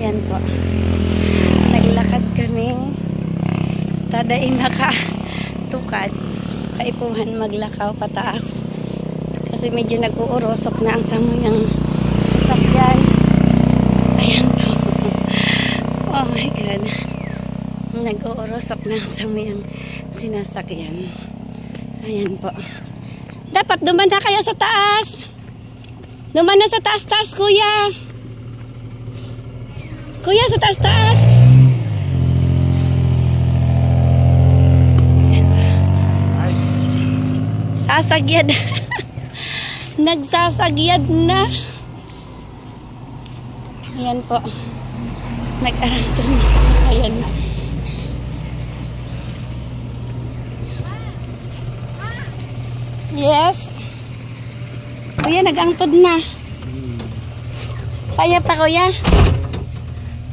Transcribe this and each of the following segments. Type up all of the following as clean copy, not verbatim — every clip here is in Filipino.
Yan po. Naglakad kami. Tadaing nakatukad. So, kaipuhan maglakaw pataas. Kasi medyo nag-uurosok na ang samuyang sasakyan. Ayan po. Oh my God. Nag-uurosok na ang samuyang sinasakyan. Ayan po. Dapat duman na kaya sa taas. Duman na sa taas-taas, kuya. Kuya, sa taas-taas. Sasagyad. Nagsasagyad na. Ayan po. Nag-arangko na sa sakayan. Yes. Kuya, nag-angtod na. Kaya pa, kuya?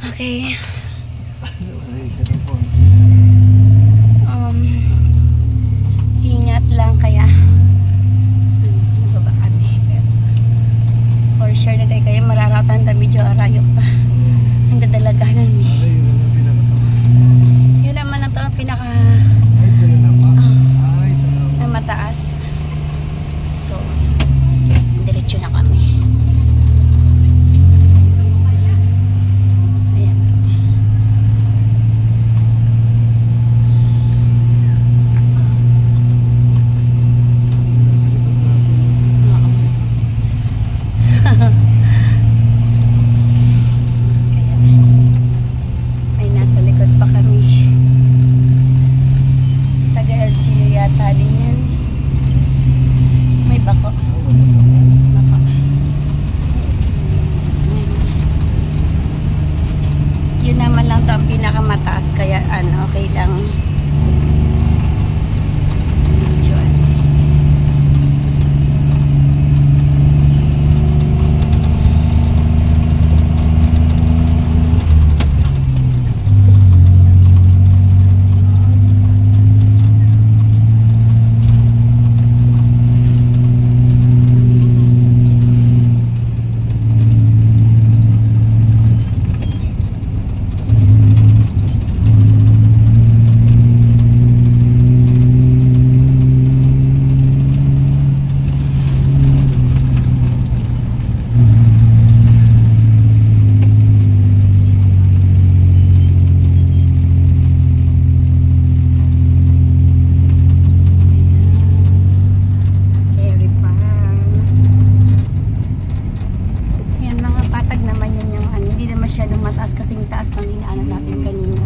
Okay. Ingat lang kaya. Nababa kami. For sure na tayo kayo mararatan na medyo arayo pa. Ang dadalaganan ni. Yun naman ang pinaka na mataas. So, diretso na kami. Ayan. Ay, nasa likod pa kami. Taga LGU yata din yan. May bako. Bako. Yun naman lang to ang pinakamataas. Kaya ano, okay lang. Medyo ano. Masyadong mataas kasing taas ng dinaanan natin kanina.